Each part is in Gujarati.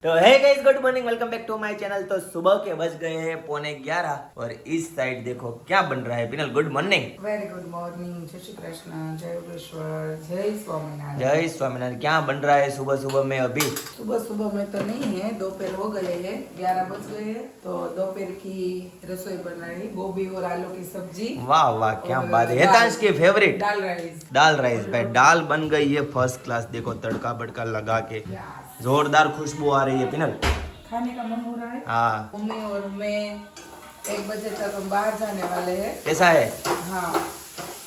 तो है guys, good morning, welcome back to my channel. तो सुबह के बज गए हैं 11:15 और इस साइड देखो क्या बन रहा है। Penal, good morning. Very good morning. जय श्री कृष्ण, जय योगेश्वर, जय स्वामीनारायण। जय स्वामीनारायण। क्या बन रहा है सुबह सुबह में? अभी सुबह में तो नहीं है, दोपहर हो गए हैं, 11 बज गए हैं। तो दोपहर की रसोई बन रही, गोभी और आलू की सब्जी। वाह वाह, क्या बात है। हेतांश की फेवरेट दाल राइस। दाल राइस भाई, दाल बन गई है फर्स्ट क्लास। देखो तड़का बड़का लगा के जोरदार खुशबू आ रही है। पिनल, खाने का मन हो रहा है। हाँ, मम्मी और मैं 1 बजे तक हम बाहर जाने वाले हैं। कैसा है? हाँ,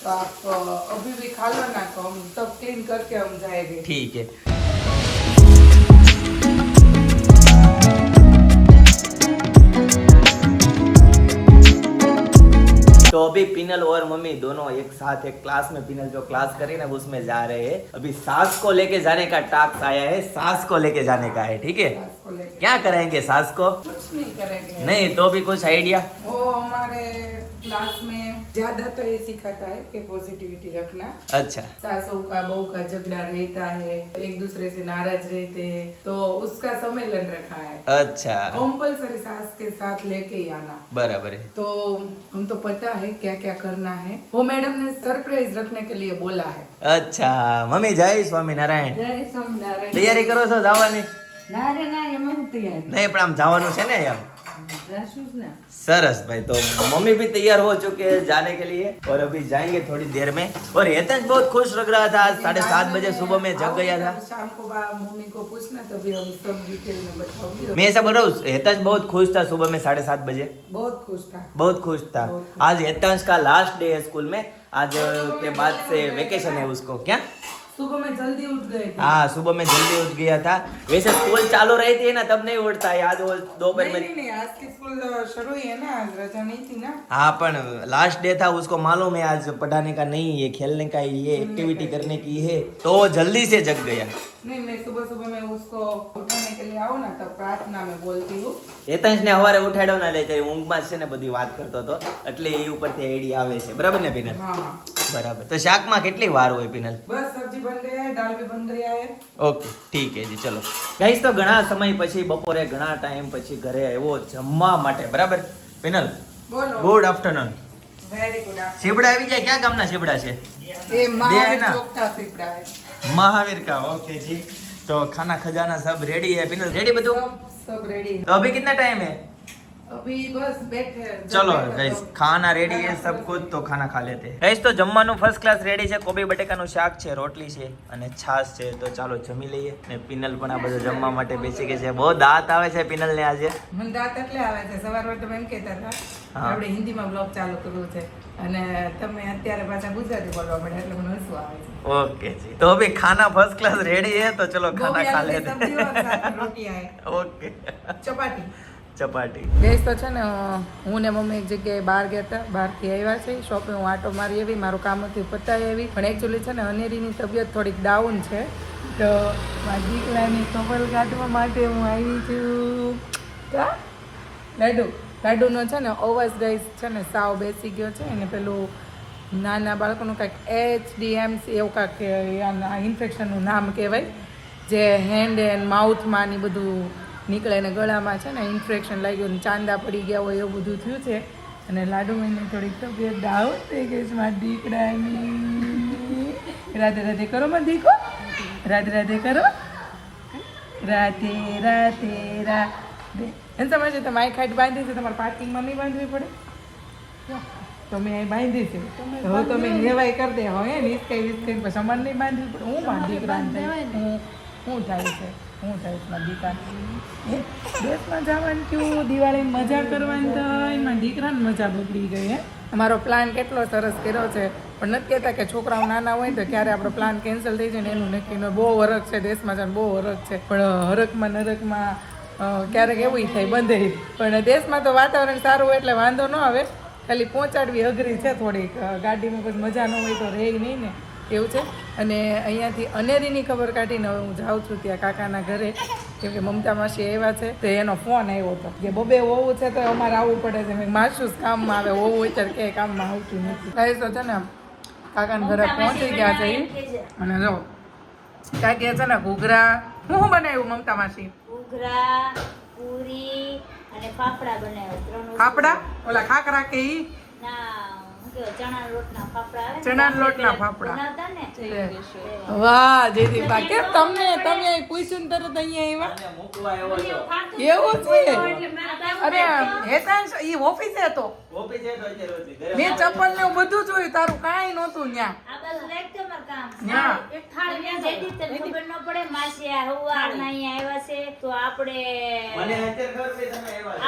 तो आप अभी भी खा लो ना, तो हम सब क्लीन करके हम जाएंगे। ठीक है। तो अभी पिनल और मम्मी दोनों एक साथ एक क्लास में, पिनल जो क्लास करी ना उसमें जा रहे हैं। अभी सास को लेके जाने का टास्क आया है, सास को लेके जाने का है। ठीक है, सास को लेके क्या करेंगे सास को? कुछ नहीं करेंगे। नहीं तो भी कुछ आइडिया? वो हमारे क्लास में ज्यादा तो ये सिखाता है कि पॉजिटिविटी रखना। अच्छा, सासू का बहू का झगड़ा रहता है, एक दूसरे से नाराज रहते हैं, तो उसका सम्मेलन रखा है। अच्छा, कंपल्सरी सास के साथ लेके ही आना। बराबर है। तो हम तो पता है क्या क्या करना है। वो मैडम ने सरप्राइज रखने के लिए बोला है। अच्छा मम्मी, जय स्वामीनारायण। जय स्वामीनारायण। તૈયારી કરો છો જવાની? ના રે ના, એમાં હું તૈયાર नहीं પણ આમ જવાનું છે ને એમ। જાશું જ ને। सरस भाई, तो मम्मी भी तैयार हो चुके हैं जाने के लिए और अभी जाएंगे थोड़ी देर में। और हेतंश बहुत खुश लग रहा था, आज 7:30 बजे सुबह में जग गया था। शाम को मम्मी को पूछना, तभी हम सब डिटेल में बताऊंगी। मैं ऐसा बोल रहा हूँ, हेतंश बहुत खुश था सुबह में 7:30 बजे। बहुत खुश था। बहुत खुश था। आज हेतंश का लास्ट डे है स्कूल में। आज के बाद से वेकेशन है उसको। क्या? सुबह में जल्दी उठ गए थे। हाँ, सुबह में जल्दी उठ गया था। वैसे स्कूल चालू रही थी ना तब नहीं उठता है। आज वो दोपहर में नहीं, आज की स्कूल शुरू ही है ना, आज रजा नहीं थी ना। हाँ, पर लास्ट डे था, उसको मालूम है आज पढ़ाने का नहीं है, खेलने का ही है, एक्टिविटी करने की है, तो वो जल्दी से जग गया। नहीं, मैं सुबह में उसको उठाने के लिए आऊँ ना, तब प्रार्थना में बोलती हूँ। હેતંશને સવારે ઉઠાડ્યો ના લે, ઊંઘમાં છે ને બધી વાત કરતો હતો, એટલે એ ઉપરથી આઈડિયા આવે છે। બરાબર ને પિનલ? हाँ, બરાબર। તો શાકમાં કેટલી વાર હોય પિનલ? बस सब्जी बन गया है, दाल भी बन गया है। ઓકે, ઠીક है जी, चलो गाइस। तो ઘણા સમય પછી, બપોરે ઘણા ટાઈમ પછી ઘરે આવ્યો જમવા માટે। બરાબર પિનલ? बोलो। Good afternoon. Very good. સીબડા આવી જાય? ક્યાં ગામના સીબડા છે? ये महावीर ना। चौक का सीपड़ा है। महावीर का। ओके जी। तो खाना खजाना सब रेडी है पिनल? रेडी બધું? सब रेडी। तो अभी कितना टाइम है? अभी बस बैठे। चलो गाइस, खाना रेडी है सब कुछ, तो खाना खा लेते हैं गाइस। तो जमવાનું ફર્સ્ટ ક્લાસ રેડી છે। કોબી બટેકાનું શાક છે, રોટલી છે અને છાશ છે। તો ચાલો જમી લઈએ। ને પિનલ પણ આ બધું જમવા માટે બેસી ગઈ છે। બહુ દાંત આવે છે પિનલને આજે। મને દાંત એટલે આવે છે, સવારમાં તમે એમ કહેતા હતા હા। આપણે હિન્દીમાં બ્લોગ ચાલુ કરવું છે અને તમે અત્યારે પાછા ગુજરાતી બોલવા માંડ્યા, એટલે મને હસવું આવે છે। ओके जी। तो अभी खाना फर्स्ट क्लास रेडी है, तो चलो खाना गोभी खा आलू की लेते सब्जी और हैं। साथ में रोटी आए, ओके, चपाटी। ચપાટી। ગેસ તો છે ને, હું ને મમ્મી એક જગ્યાએ બહાર ગયા હતા, બહારથી આવ્યા છે, શોપે હું આટો મારી આવી, મારું કામ હતું પતાવી આવી, પણ એકચ્યુઅલી છે ને અનેરીની તબિયત થોડીક ડાઉન છે, તો મારી દીકરાની ખબર કાઢવા માટે હું આવી છું। કા લાડુનો છે ને અવાજ ગઈ છે ને સાવ બેસી ગયો છે, અને પેલું નાના બાળકોનું કાંઈક HDMC એવું કાંઈક ઇન્ફેક્શનનું નામ કહેવાય, જે હેન્ડ એન્ડ માઉથમાં ને બધું નીકળે ને ગળામાં છે ને ઇન્ફેક્શન લાગ્યું ને ચાંદા પડી ગયા હોય એવું બધું થયું છે, અને લાડુભાઈને થોડીક તબિયત ડાઉન થઈ ગઈ છે મારા દીકરાની। રાધે રાધે કરો મારા દીકો, રાધે રાધે કરો, રાધે રાધે રાધે। એમ સમજે તમે આ ખાઈટ બાંધી છે, તમારે પાર્કિંગમાં નહીં બાંધવી પડે, તો મેં અહીં બાંધી છે, હવે તમે લેવાય કરી દે, હવે વિસ્કાઈ પછી અમારે નહીં બાંધવી પડે। હું મારા દીકરાને હું થાય છે, હું થાય છે મારા દીકરા દેશમાં જવાનું થયું, દિવાળીની મજા કરવાની થઈ, મારા દીકરાને મજા બગડી ગઈ હે। અમારો પ્લાન કેટલો સરસ કર્યો છે, પણ નથી કહેતા કે છોકરાઓ નાના હોય તો ક્યારે આપણો પ્લાન કેન્સલ થઈ જાય ને એનું નક્કી ન। બહુ હરખ છે દેશમાં જવાનું, બહુ હરખ છે, પણ હરખમાં નરકમાં ક્યારેક એવું થાય બંધ। પણ દેશમાં તો વાતાવરણ સારું હોય એટલે વાંધો ન આવે, ખાલી પહોંચાડવી અઘરી છે થોડીક, ગાડીમાં પછી મજા ન હોય તો રહે નહીં ને એવું છે। અને અહીંયાથી અનેરીની ખબર કાઢીને હવે હું જાઉં છું ત્યાં કાકાના ઘરે, કેમ કે મમતા માસી આવ્યા છે, તો એનો ફોન આવ્યો હતો કે બબે હોવું છે તો અમારે આવવું પડે છે। મેં માસું જ કામમાં આવે, હોવું અત્યારે કે કામમાં આવતું નથી। કાંઈ તો છે ને કાકાના ઘરે પહોંચી ગયા છે, અને જો કાંઈ છે ને ઘૂઘરા, હું બનાવ્યું મમતા માસી? ઘૂઘરા, પૂરી અને ફાફડા બનાવ્યા. 3 વસ્તુ. ફાફડા ઓલા ખાખરા કે ઈ ના શું કહેવાય, ચણાના લોટના ફાફડા આવે ને? ચણાના લોટના પેલા ફાફડા. બનાવતા ને? વાહ જયદીપા કેમ તમે પૂછ્યું ને તરત અહીંયા આવ્યા અને મૂકવા એવો છો એવું છે અરે હેતાંશ ઈ ઓફિસે હતો ઓફિસે તો અત્યારે રોજની ઘરે મેં ચપ્પલ ને એવું બધું જોયું તારું કાંઈ નહોતું ન્યા આ બાજુ રાખજો મારું કામ. ના. એક થાળી ત્યાં જઈ દીધી, તને ખબર ન પડે માસિયા હવા અહીંયા આવ્યા છે તો આપણે મને અત્યારે ખબર પડી તમે એવા છો.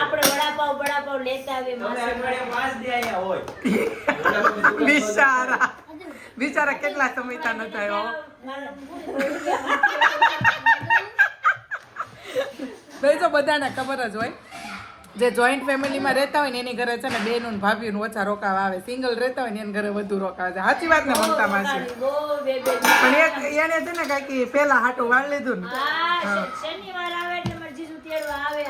વડાપાવ લેતા આવીએ તમે માસી અઠવાડિયે 5 દી અહીંયા હોય બિચારા બિચારા કેટલા સમયતા નતા આવ્યો ભાઈ તો બધાને ખબર જ હોય જે જોઈન્ટ ફેમિલીમાં રહેતા હોય ને એની ઘરે છે ને બેનું ને ભાભીનું ઓછા રોકાવા આવે સિંગલ રહેતા હોય ને એની ઘરે વધુ રોકાવા છે સાચી વાત ને મમતા માસી પણ એક એને છે ને કાંઈક પેલા હાટું વાળ લીધું ને શનિવાર આવે એટલે મારા જીજુ તેડવા આવે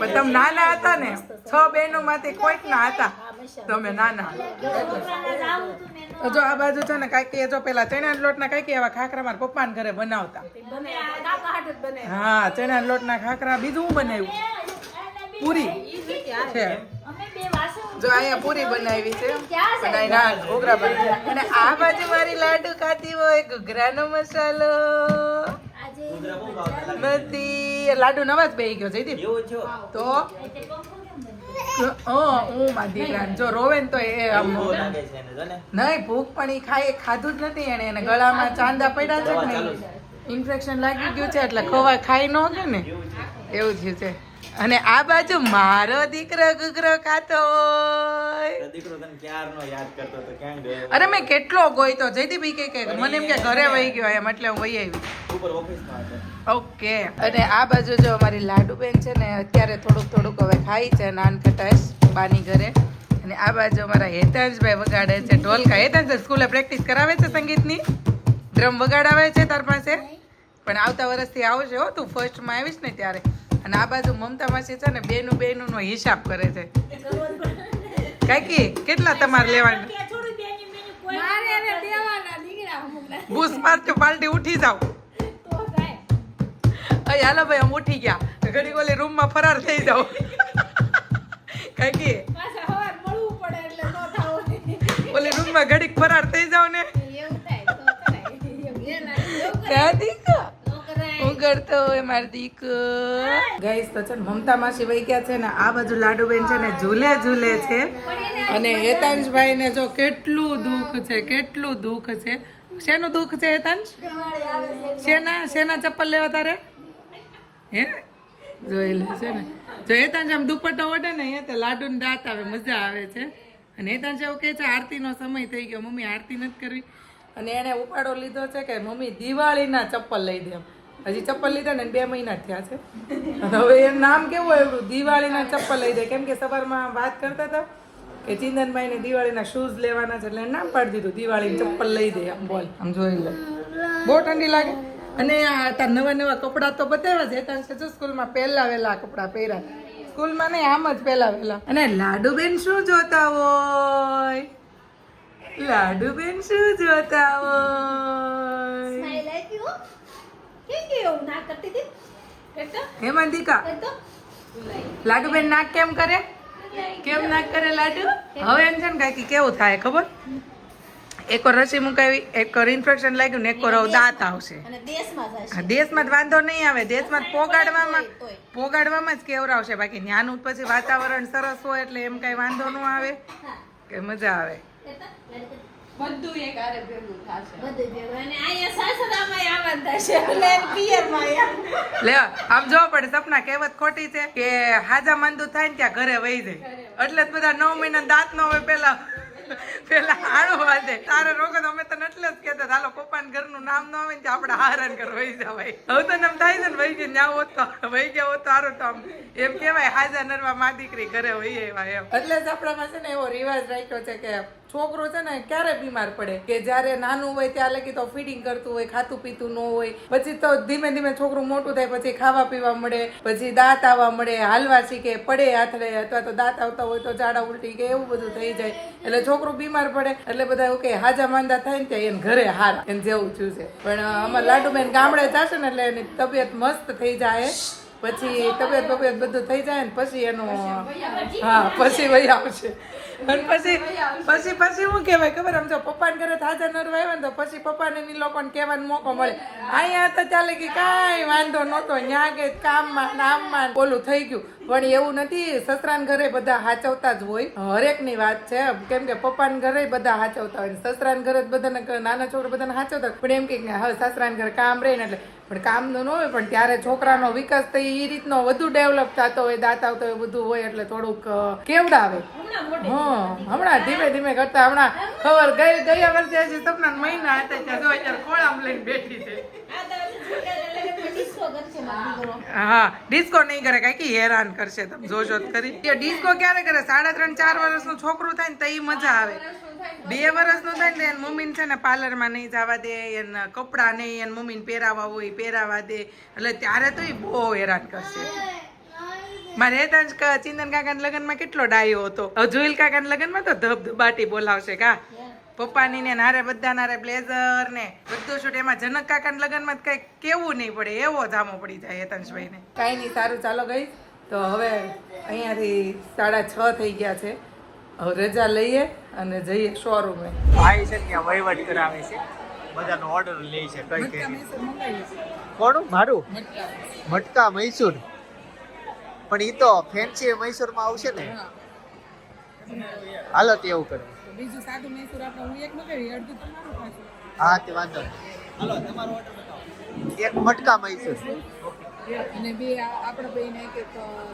પણ તમે નાના હતા ને 6 બહેનો માંથી કોઈક ના હતા તમે નાના તો જો આ બાજુ છે ને કાંઈક જો પેલા ચણાના લોટના કાંઈક એવા ખાખરા મારા પપ્પાના ઘરે બનાવતા હા ચણાના લોટના ખાખરા બીજું હું બનાવ્યું પૂરી છે જો અહીંયા પૂરી બનાવી છે અને અહીંયા ઘૂઘરા બનાવ્યા અને આ બાજુ મારી લાડુ ખાતી હોય ઘૂઘરાનો મસાલો નથી લાડુ નવા જ બેહી ગયો જયદીપ એવું છો તો હું મારા દીકરાને જો રોવે ને તો એ આમ બહુ લાગે છે એને જો ને નહીં ભૂખ પણ ઈ ખાધું જ નથી એને ગળામાં ચાંદા પડ્યા છે કે નહીં ઇન્ફેક્શન લાગી ગયું છે એટલે ખવાય ખાઈ ન કે ને એવું થયું છે અને આ બાજુ મારો દીકરો ગુગરો ખાતો હોય તો દીકરો તને ક્યારનો યાદ કરતો તો ક્યાં ગયો અરે મેં કેટલો ગોઈતો જયદીપ ઈ કે મને એમ કે ઘરે વહી ગયો એમ એટલે હું વહી આવી ઉપર ઓફિસમાં હતો ઓકે અને આ બાજુ જો અમારી લાડુબેન છે ને અત્યારે થોડુંક હવે ખાઈ છે નાન ખટાશ બાની ઘરે અને આ બાજુ અમારા હેતાંશભાઈ વગાડે છે ઢોલકા હેતાંશ સ્કૂલે પ્રેક્ટિસ કરાવે છે સંગીતની ડ્રમ વગાડાવે છે તાર પાસે પણ આવતા વર્ષથી આવશે હો તું ફર્સ્ટમાં આવીશ ને ત્યારે અને આ બાજુ મમતા માસી છે ને બેનું નો હિસાબ કરે છે કાકી કેટલા તમારે લેવાના બૂસ મારજો પાલટી ઉઠી જાવ અય હાલો ભાઈ હું ઉઠી ગયા ઘડી ઓલી રૂમમાં ફરાર થઈ જાવ કાકી ઓલી રૂમમાં ઘડીક ફરાર થઈ જાવ ને હું કરતો હોય મારી દીક ગાઈસ તો છે ને મમતા માસી વહી ગયા છે ને આ બાજુ લાડુબેન છે ને ઝૂલે છે અને હેતાંશભાઈ ને જો કેટલું દુઃખ છે શેનું દુઃખ છે હેતાંશ શેના ચપ્પલ લેવા તારે હે જોઈ લે છે ને જો હેતાંશ આમ દુપટ્ટો ઓઢે ને અહીંયા તો લાડુ ને દાંત આવે મજા આવે છે અને હેતાંશ એવું કહે છે આરતીનો સમય થઈ ગયો મમ્મી આરતી નથી કરવી અને એને ઉપાડો લીધો છે કે મમ્મી દિવાળીના ચપ્પલ લઈ દે હજી ચપ્પલ લીધા ને 2 મહિના થયા છે હવે એનું નામ કેવું આવ્યું દિવાળીના ચપ્પલ લઈ દે કેમ કે સવારમાં વાત કરતા હતા કે ચિંતનભાઈને દિવાળીના શૂઝ લેવાના છે એટલે નામ પાડી દીધું દિવાળીની ચપ્પલ લઈ દે આમ બોલ આમ જોઈ લે બહુ ઠંડી લાગે અને આ તાર નવા કપડાં તો બતાવ્યા છે હેતાંશ જો સ્કૂલમાં પહેલા વહેલા કપડાં પહેર્યા સ્કૂલમાં નહીં આમ જ પહેલા વહેલા અને લાડુબેન શું જોતા હોય લાડુબેન શું જોતા હોય હેમાં દીકા લાડુબેન નાક કેમ કરે લાડુ હવે એમ છે ને કાંઈક કેવું થાય ખબર એક રસી મુકાવી એક ઇન્ફેક્શન લાગ્યું ને એક દાંત આવશે દેશમાં જ વાંધો નહીં આવે દેશમાં પોગાડવામાં જ કેવરાવશે બાકી ત્યાંનું પછી વાતાવરણ સરસ હોય એટલે એમ કઈ વાંધો ન આવે કે મજા આવે બધું એક આરે ભેગું થાશે બધું ભેગું અને અહીંયા સાસરામાં આવવાનું થશે એટલે પિયરમાં લે આમ જો પડે સપના કહેવત ખોટી છે કે હાજા માંદુ થાય ને ત્યાં ઘરે વહી જાય એટલે જ બધા 9 મહિના દાંત નો હોય પેલા હાડું વાંધે તારે રોગો અમે તને એટલે જ કહેતા હાલો પપ્પાને ઘરનું નામ ન આવે ને આપણે હારણ કર વહી જવાય હવે તો એમ થાય છે ને વહી ગયા ન્યા હોત તો વહી ગયા હોત તો હારું તો આમ એમ કહેવાય હાજા નરવા મા દીકરી ઘરે વહી આવ્યા એમ એટલે જ આપણામાં છે ને એવો રિવાજ રાખ્યો છે કે છોકરો છે ને ક્યારે બીમાર પડે કે જ્યારે નાનું હોય ત્યાં લગી તો ફીડિંગ કરતું હોય ખાતું પીતું ન હોય પછી તો ધીમે ધીમે છોકરું મોટું થાય પછી ખાવા પીવા મળે પછી દાંત આવવા મળે હાલવા શીખે પડે હાથડે અથવા તો દાંત આવતા હોય તો ઝાડા ઉલટી કે એવું બધું થઈ જાય એટલે છોકરું બીમાર પડે એટલે બધા એવું કે હાજા માંદા થાય ને ત્યાં એને ઘરે હારા એને જેવું થયું છે પણ અમારા લાડુબેન ગામડે જશે ને એટલે એની તબિયત મસ્ત થઈ જાય પછી તબિયત બધું થઈ જાય ને પછી એનું હા પછી વહી આવશે અને પછી શું કહેવાય ખબર આમ જો પપ્પાને ઘરે હાજર નરવા આવ્યા ને તો પછી પપ્પાને એ લોકોને કહેવાનો મોકો મળે અહીંયા તો ચાલે કે કાંઈ વાંધો નહોતો ન્યા કે કામમાં નામમાં ઓલું થઈ ગયું પણ એવું નથી સસરાને ઘરે બધા હાચવતા જ હોય હરેકની વાત છે કેમ કે પપ્પાને ઘરે બધા હાચવતા હોય સસરાને ઘરે બધાને નાના છોકરા બધાને હાચવતા હોય પણ એમ કે હવે સસરાને ઘરે કામ રહે ને એટલે પણ કામનું ન હોય પણ ત્યારે છોકરાનો વિકાસ તો એ રીતનો વધુ ડેવલપ થતો હોય દાંત આવતો હોય બધું હોય એટલે થોડુંક કેવડાવે હમણાં ધીમે ધીમે કરતા હમણાં ખબર ગયા વર્ષે હજી સપના મહિના હતા ત્યાં જો અત્યારે ખોળામાં લઈને બેઠી છે હા ડિસ્કો નહીં કરે કઈ હેરાન કરશે તમે જોજો કરી ડિસ્કો ક્યારે કરે 3.5-4 વર્ષનું છોકરું થાય ને તો એ મજા આવે 2 વર્ષનું થાય ને એની મમ્મીને છે ને પાર્લરમાં નહીં જવા દે એના કપડાં નહીં એની મમ્મીને પહેરાવા હોય પહેરાવા દે એટલે ત્યારે તો એ બહુ હેરાન કરશે મારે હેતાંશ ચિંતન કાકાના લગ્નમાં કેટલો ડાયો હતો હવે જોઈલ કાકાના લગ્નમાં તો ધબધબાટી બોલાવશે કા પપ્પાની ને નારે બધા નારે બ્લેઝર ને બધું શૂટ એમાં જનક કાકાના લગ્નમાં કઈ કેવું નહીં પડે એવો જામો પડી જાય હેતાંશભાઈ ને કઈ નહીં સારું ચાલો ગઈ તો હવે અહીંયાથી 6:30 થઈ ગયા છે હવે રજા લઈએ અને જઈએ શોરૂમે ભાઈ છે ત્યાં વહીવટ કરાવે છે બધાનો ઓર્ડર લે છે કઈ કઈ કોણ મારું મટકા મૈસૂર પણ ઈ તો ફેન્સી મૈસૂરમાં આવશે ને હાલો તે એવું કરો બીજું સાદું મૈસૂર આપણે હું એક મગાવી અડધું તમારું પાછું હા તે વાંધો નહીં હાલો તમારો ઓર્ડર એક મટકા મૈસૂર અને બે આપણે બેને એક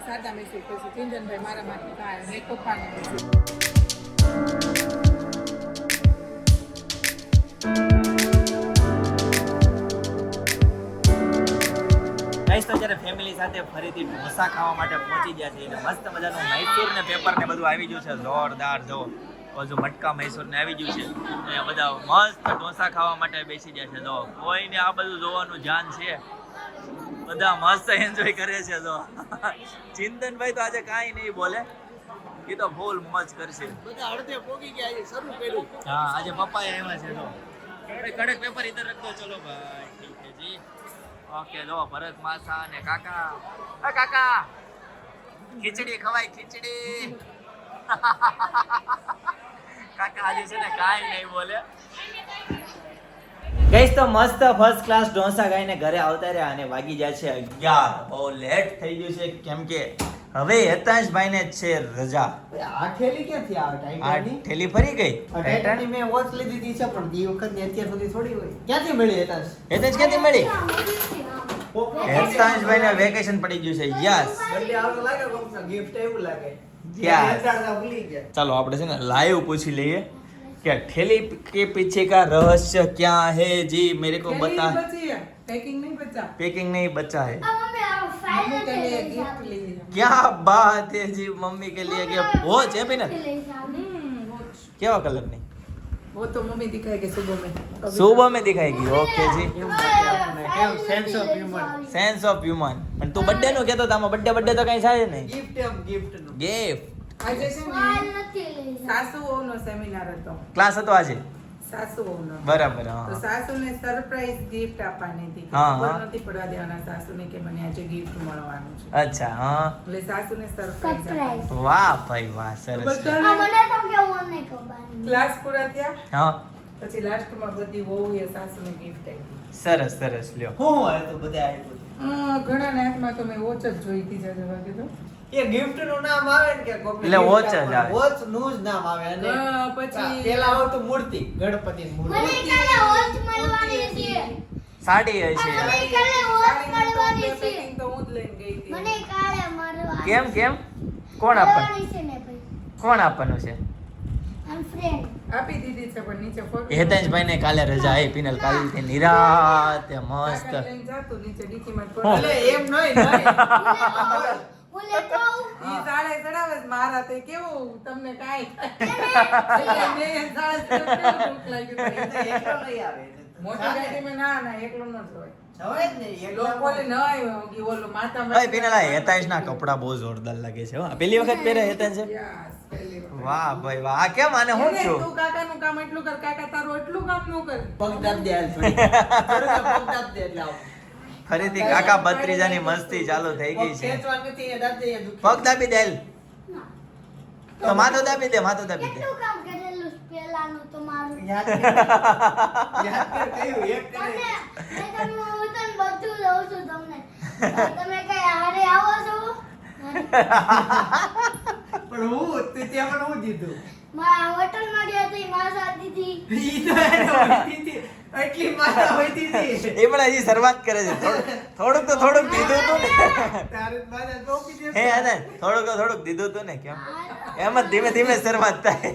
સાદા મૈસૂર પછી ચિંતનભાઈ મારા માટે થાય અને એક પપ્પાને ગાઈસ તો જ્યારે ફેમિલી સાથે ફરીથી ઢોસા ખાવા માટે પહોંચી ગયા છે એટલે મસ્ત મજાનું મૈસૂર ને પેપર ને બધું આવી ગયું છે જોરદાર જો હજુ મટકા મૈસૂર ને આવી ગયું છે અહીંયા બધા મસ્ત ઢોસા ખાવા માટે બેસી ગયા છે જો કોઈને આ બધું જોવાનું ધ્યાન છે બધા મસ્ત એન્જોય કરે છે જો ચિંતનભાઈ તો આજે કાંઈ નહીં બોલે એ તો ફૂલ મોજ કરશે બધા અડધે પોગી ગયા છે શરૂ કર્યું હા આજે પપ્પાએ આવ્યા છે જો કડક પેપર ઇધર રખ દો ચલો ભાઈ ઠીક છે જી ઓકે જો ભરત માસા અને કાકા એ કાકા ખીચડી ખવાય ખીચડી કાકા આજે છે ને કાંઈ નહીં બોલે ગઈસ તો મસ્ત ફર્સ્ટ ક્લાસ ઢોસા ખાઈને ઘરે આવતા રહ્યા અને વાગી જાય છે 11 બહુ લેટ થઈ ગયું છે કેમ કે હવે હેતાંશભાઈ ને છે રજા આ થેલી ક્યાંથી આવે આ ટાઈટાની થેલી ફરી ગઈ ટાઈટાની મેં વોચ લીધી હતી છે પણ દી વખત ની અત્યાર સુધી થોડી હોય ક્યાંથી મળી હેતાંશ હેતાંશ ક્યાંથી મળી હેતાંશભાઈ ને વેકેશન પડી ગયું છે યસ બર્થડે આવતો લાગે કોક ગિફ્ટ એવું લાગે યસ હેતાંશ ભૂલી ગયા ચાલો આપણે છે ને લાઈવ પૂછી લઈએ कि ठेली के पीछे का रहस्य क्या है जी मेरे को बता पैकिंग नहीं बचा पैकिंग नहीं बचा है मम्मी के लिए गिफ्ट लीजिए क्या बात है जी मम्मी के लिए गिफ्ट वो है भी ना क्या कलर नहीं वो तो मम्मी दिखाएगी सुबह में दिखाएगी ओके जी sense of humour sense of human પણ તું બર્થડે નો કહેતો તામાં બર્થડે તો કઈ થાય નહીં ગિફ્ટ નું ગિફ્ટ આજે છે ને સાસુઓનો સેમિનાર હતો ક્લાસ હતો આજે સાસુઓનો બરાબર તો હા સાસુને સરપ્રાઈઝ ગિફ્ટ આપવાની હતી હા, ખબર હા. નથી પડવા દેવાના સાસુને કે મને આજે ગિફ્ટ મળવાનું છે અચ્છા હા એટલે સાસુને સરપ્રાઈઝ વાહ ભાઈ વાહ સરસ ક્લાસ પૂરા થયા હા પછી લાસ્ટમાં બધી વહુએ સાસુને ગિફ્ટ આપી સરસ સરસ લ્યો હું હોય તો બધા આપ્યું ઘણા નાથમાં તો મેં વોચ જ જોઈ હતી જવા કીધું એ ગિફ્ટ નું નામ આવે ને કે કોપી એટલે watch જ આવે. વોચ નું જ નામ આવે અને પછી પેલા આવતું મૂર્તિ ગણપતિ મૂર્તિ સાડી હોય છે પેકિંગ તો હું જ લઈને ગઈ હતી કેમ કેમ કોણ આપવાનું છે આપી દીધી છે પણ નીચે ફોટો હેતાંશભાઈ ને કાલે રજા આવી પિનલ કાલે નિરાતે મસ્ત લઈને જાતું નીચે ડીકીમાં જ હો. પડે. એટલે એમ નહીં ઈ સાડે ચડાવે છે મારા તે કેવું તમને કાંઈ એટલે મેં સાડે ચડાવ્યું કેવું દુઃખ લાગ્યું હતું. એકલો નહીં આવે મોટી ગાડીમાં ના એકલો ન જ હોય જવાય જ નહીં એકલો લોકોને ન આવ્યો કે ઓલો માથામાં ભાઈ પિનલ આ હેતાંશ ના કપડા બહુ જોરદાર લાગે છે હો. પહેલી વખત પહેરે હેતાંશ છે યસ, પહેલી વખત. વાહ ભાઈ વાહ આ કેમ આને હું એને છું તું કાકાનું કામ એટલું કર કાકા તારું એટલું કામ ન કર પગ દાબ દે હાલ થોડી. થોડુંક પગ દાબ દે એટલે આવું. ફરીથી કાકા ભત્રીજાની મસ્તી ચાલુ થઈ ગઈ છે. ખેંચવા નથી એ દાંત અહીંયા દુખે. પગ દાબી દે હાલ. તો માથું દાબી દે, માથું દાબી દે. કેટલું કામ કરેલું પેલાનું તમારું યાદ કર કયું એક કરે. અને મેં તમને હું તને બધું દઉં છું તમને તમે કઈ હારે આવો છો પણ હું તે ત્યાં પણ હું દીધું. મારા હોટલમાં ગયા હતી માસા દીદી ઈ તો એને હોઈતી હતી. એટલી મારા હોઈતી હતી. એ પણ હજી શરૂઆત કરે છે. થોડુંક તો થોડુંક દીધું તું ને. તારે મારા ટોપી દે. હે આનંદ, થોડુંક તો થોડુંક દીધું તું ને. કેમ એમ જ ધીમે ધીમે શરૂઆત થાય.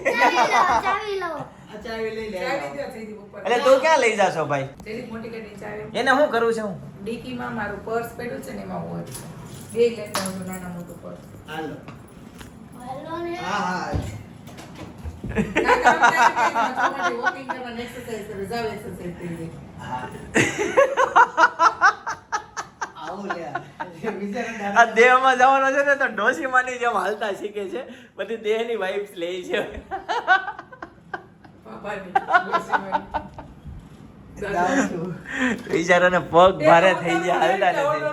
ચાવી લો આ ચાવી લઈ લે. ચાવી દો જયદીપ ઉપર. એટલે તું ક્યાં લઈ જાશો ભાઈ? જયદીપ મોટી ગાડી ચાવી. એને શું કરવું છે? હું ડીકીમાં મારું પર્સ પડ્યું છે ને એમાં વોચ છે. બે લેતા આવજો નાના મોટું પર્સ. હાલો. હાલો ને હા હા. વોકિંગ કરવાની એક્સરસાઇઝ કરે જાવ એક્સરસાઇઝ થઈ જાય. આવું લે. બિચારા આ દેહમાં જવાનો છે ને તો ડોશીમાની જેમ હાલતા શીખે છે. બધી દેહની વાઇબ્સ લે છે. પાપાની ડોસીમાની. જાઉં છું. બિચારાને પગ ભારે થઈ ગયા, હાલતા નથી.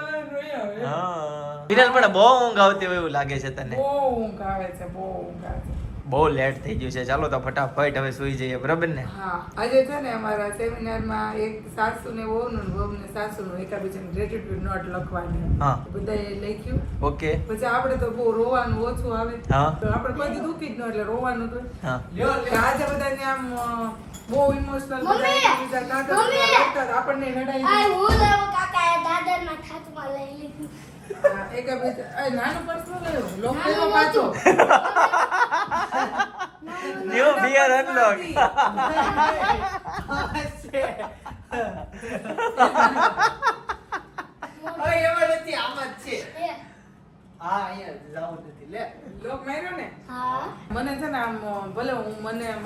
હા. વિરલ પણ બહુ ઊંઘ આવતી હોય એવું લાગે છે તને. બહુ ઊંઘ આવે છે, બહુ ઊંઘ આવે છે. બહુ લેટ થઈ ગયું છે. ચાલો તો ફટાફટ હવે સુઈ જઈએ, બરાબર ને? હા, આજે છે ને અમારા સેમિનારમાં એક સાસુને વહુનું ને વહુને સાસુનું એકાબીજાને ગ્રેટિટ્યુડ નોટ લખવાની. હા. બધાએ લખ્યું. ઓકે. પછી આપણે તો બહુ રોવાનું ઓછું આવે. હા. તો આપણે કોઈ દુખી જ ન એટલે રોવાનું તો. હા. લ્યો એટલે આજે બધાને આમ બહુ ઇમોશનલ મમ્મી! મમ્મી! આપણને રડાઈ આ જાય. હું લેવો કાકાએ દાદરના ખાતમાં લઈ લીધું હા, એકાબીજા નાનું પર્સ ન લેવું. લોક નાનું લેવો પાછો. New beer unlock. ઓય એમાં નથી, આમાં જ છે. એ, હા અહીંયા જાવું નથી લે. લોક માર્યો ને હા મને છે ને આમ ભલે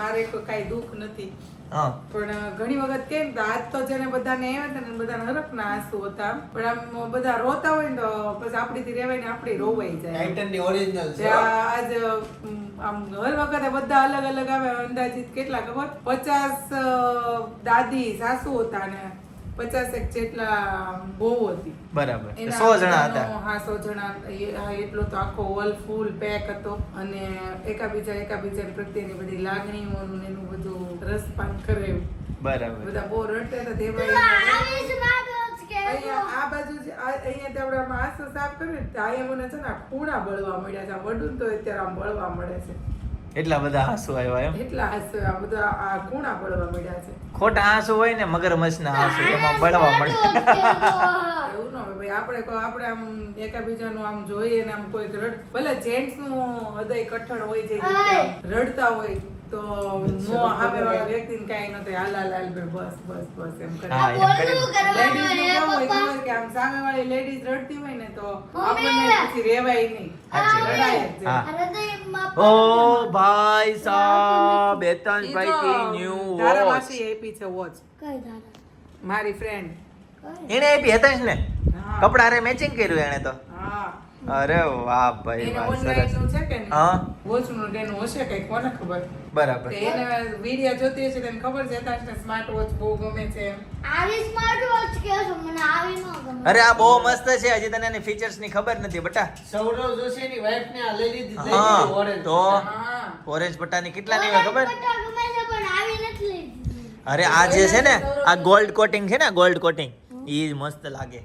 મારે કોઈ કાંઈ દુઃખ નથી હા. પણ ઘણી વખત કેમ તો આજ તો જેને બધાને આવ્યા હતા ને બધાને હરખના આંસુ હતા પણ આમ બધા રોતા હોય ને તો પછી આપણીથી રહેવાય ને આપણી રોવાઈ જાય ટાઇટનની ઓરિજિનલ છે. આજ આમ હર વખતે બધા અલગ અલગ આવે અંદાજિત કેટલા ખબર 50 દાદી સાસુ હતા ને 50 જેટલા બહુ હતી. બરાબર. એના 100 જણા હતા. હા 100 જણા હા એટલો તો આખો હોલ ફૂલ પેક હતો અને એકાબીજા પ્રત્યેની બધી લાગણીઓનું ને એનું બધું રસપાન કરે એવું. બરાબર. બધા બહુ રડતા હતા તું તેમાં આવીશ માગો કે અહીંયા આ બાજુ અહીંયા આપણે આમ આંસુ સાફ કરીએ ને તો અહીંયા મને છે ને આ ખૂણા બળવા મળ્યા છે. આ વડું તો અત્યારે આમ બળવા મળે છે. એટલા બધા આંસુ આવ્યા એમ. એટલા આંસુ આ બધા આ ખૂણા બળવા મળ્યા છે. ખોટા આંસુ હોય ને મગરમચ્છના આંસુ, એમાં બળવા મળે. એવું ન હોય ભાઈ. આપણે આમ એકાબીજાનું આમ જોઈએ ને આમ કોઈ ભલે જેન્ટ્સ નું હૃદય કઠણ હોય છે રડતા હોય તો નો સામેવાળા વ્યક્તિને કાંઈ ન થાય. હાલ હાલ હાલ બે બસ બસ બસ એમ કરે. હા, એમ કરીને. લેડીઝ નું કેવું હોય ખબર કે આમ સામેવાળી લેડીઝ રડતી હોય ને તો આપણને પછી રહેવાય નહીં. સાચી વાત. રડાય જ છે. હા. હૃદયમાં ઓ ભાઈ સાહેબ, બેતાનભાઈ કી ન્યુ તારા વોચ. માસી આપી છે વોચ કઈ દાદા મારી ફ્રેન્ડ. એને આપી હતા જ ને. હા. કપડા હારે મેચિંગ કર્યું એને તો. હા અરે વાહ ભાઈ એને વાહ, ઓનલાઈન સરસ. નું છે કે હા. વોચ નું એનું હશે કઈ કોને ખબર. બરાબર. તો એને વિડિયા જોતી હશે તેને ખબર છે તારને સ્માર્ટ વોચ બહુ ગમે છે એમ. આવી સ્માર્ટ વોચ કે છો મને આવી ન ગમે અરે આ બહુ મસ્ત છે. હજી તને એની ફીચર્સ ની ખબર નથી બટા. સૌરવ જોશીની વાઈફને આ લઈ લીધી હા, ઓરેન્જ. તો હા ઓરેન્જ પટ્ટાની કેટલાની હોય ખબર? બધા ગમે છે પણ આવી નથી લીધી અરે આ જે છે ને આ ગોલ્ડ કોટિંગ છે ને, ગોલ્ડ કોટિંગ ઈ જ મસ્ત લાગે.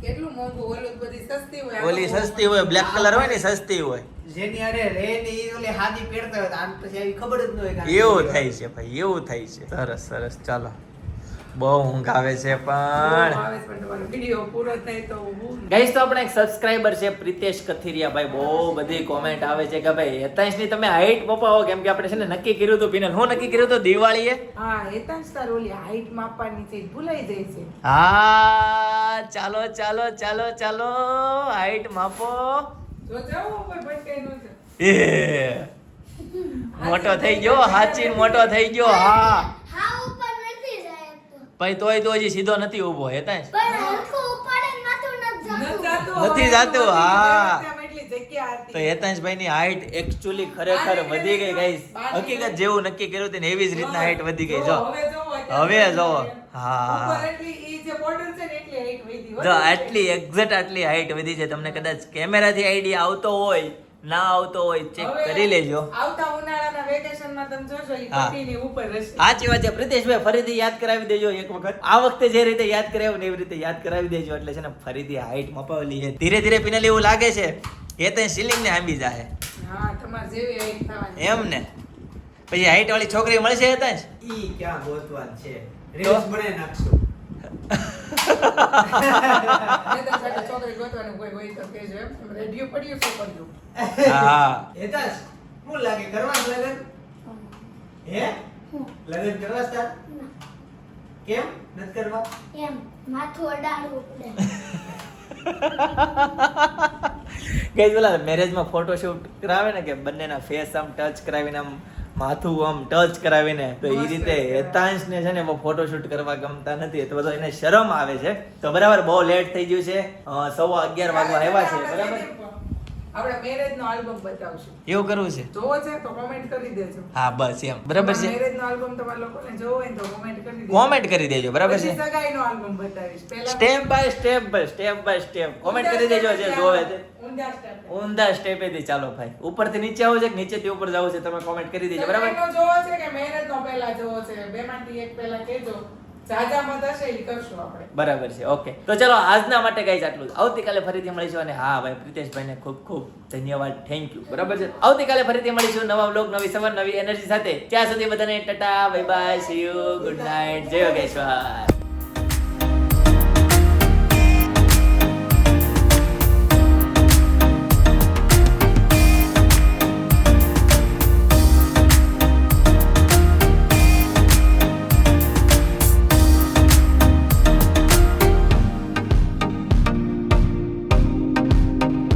કેટલું મોંઘું ઓલું બધી સસ્તી હોય ઓલી સસ્તી હોય, બ્લેક કલર હોય ને સસ્તી હોય. જેની અરે રે ને ઈ ઓલી હાદી પહેરતા હોય તો આને પછી આવી ખબર જ ન હોય કે આ એવું થાય છે ભાઈ, એવું થાય છે. સરસ સરસ. ચાલો, બહુ ઊંઘ આવે છે પણ. આવે છે પણ તમારો વિડિયો પૂરો થાય તો હું ગાઈસ, તો આપણે એક સબસ્ક્રાઇબર છે પ્રિતેશ કથિરિયા ભાઈ, બહુ બધી કોમેન્ટ આવે છે કે ભાઈ 27 ની તમે હાઈટ પપાવો, કેમ કે આપણે છે ને નક્કી કર્યું હતું પિનલ. હું નક્કી કર્યું હતું દિવાળીએ. હા હેતાંશ તાર ઓલી હાઈટ માપવાની છે ભૂલાઈ જાય છે. હા, ચાલો ચાલો ચાલો ચાલો, હાઈટ માપો. જો જાઓ કોઈ ભટકાઈ ન જાય. એ મોટો થઈ ગયો, હાચી મોટો થઈ ગયો. હા હા ઉપર નથી જાય તો ભાઈ, તોય તો હજી સીધો નથી ઊભો. હેતાંશ પણ હરખું ઉપાડે ને માથું નથી ન જતું જાતું નથી હવે જાતું, બધી હા. જગ્યાએ એટલી જગ્યા હતી. તો હેતાંશભાઈ ની હાઈટ એકચ્યુઅલી ખરેખર વધી ગઈ ગાઈસ. હકીકત જેવું નક્કી કર્યું હતું ને એવી જ રીતના હાઈટ વધી ગઈ. જો હવે જો હા ઉપર એટલી ઈ જે border છે ને એટલી height વધી. જો આટલી એક્ઝેક્ટ આટલી હાઈટ વધી છે. તમને કદાચ કેમેરાથી આઈડિયા આવતો હોય ના આવતો હોય ચેક હવે કરી લેજો. આવતા ઉનાળાના વેકેશનમાં તમે જોશો ઈ હા. પટ્ટીની ઉપર હશે. સાચી વાત છે પ્રિતેશભાઈ, ફરીથી યાદ કરાવી દેજો એક વખત. આ વખતે જે રીતે યાદ કરાવ્યું ને એવી રીતે યાદ કરાવી દેજો એટલે છે ને ફરીથી હાઈટ મપાવેલી છે. ધીરે ધીરે પિનલ એવું લાગે છે એ તો સીલિંગ ને આંબી જાહે હા તમારે જેવી height થવાની. એમ ને. પછી હાઈટ વાળી છોકરી મળશે હેતાંશ? ઈ ક્યાં ગોતવાન છે રીલ્સ બનાવી નાખશું. મેં તો સાથે છોકરી ગોતવાનું કોઈ હોય તો કહેજો એમ. રેડિયો પડ્યું શું પડ્યું? હા હેતાંશ, શું લાગે કરવા લગન? હે લગન કરવા તાર? કેમ નથી કરવા? એમ માથું અડાડવું પડે. ગઈ પેલા મેરેજમાં ફોટોશૂટ કરાવે ને કે બંનેના ફેસ આમ ટચ કરાવીને આમ માથું આમ ટચ કરાવીને તો એ રીતે હેતાંશને છે ને ફોટોશૂટ કરવા ગમતા નથી તો બધો એને શરમ આવે છે. તો બરાબર બહુ લેટ થઈ ગયું છે. 11:15 વાગવા આવ્યા છે બરાબર. આપણે મેરેજ નો આલ્બમ બતાવશું. એવું કરવું છે? જોવો છે તો કોમેન્ટ કરી દેજો. હા બસ એમ બરાબર છે. મેરેજ નો આલ્બમ તમારા લોકોને જોવો હોય ને તો કોમેન્ટ કરી દેજો. કોમેન્ટ કરી દેજો બરાબર છે. પછી સગાઈ નો આલ્બમ બતાવીશ. પહેલા સ્ટેપ બાય સ્ટેપ કોમેન્ટ કરી દેજો જે જોવે તે. ઊંધા step. ઊંધા સ્ટેપેથી ચાલો ભાઈ. ઉપરથી નીચે આવું છે કે નીચેથી ઉપર જવું છે તમે કોમેન્ટ કરી દેજો બરાબર. સગાઈનો જોવો છે કે મેરેજ નો પહેલા જોવો છે બેમાંથી એક પહેલા કહેજો. જાજા મત હશે એ કરશું આપણે. બરાબર છે ઓકે. તો ચલો આજના માટે ગાઈસ આટલું જ. આવતીકાલે ફરીથી મળીશું અને હા ભાઈ પ્રિતેશભાઈને ખૂબ ખૂબ ધન્યવાદ થેન્ક યુ બરાબર છે. આવતીકાલે ફરીથી મળીશું નવા વ્લોગ નવી સવાર નવી એનર્જી સાથે. ત્યાં સુધી બધાને Tata bye bye see you good night જય યોગેશ્વર.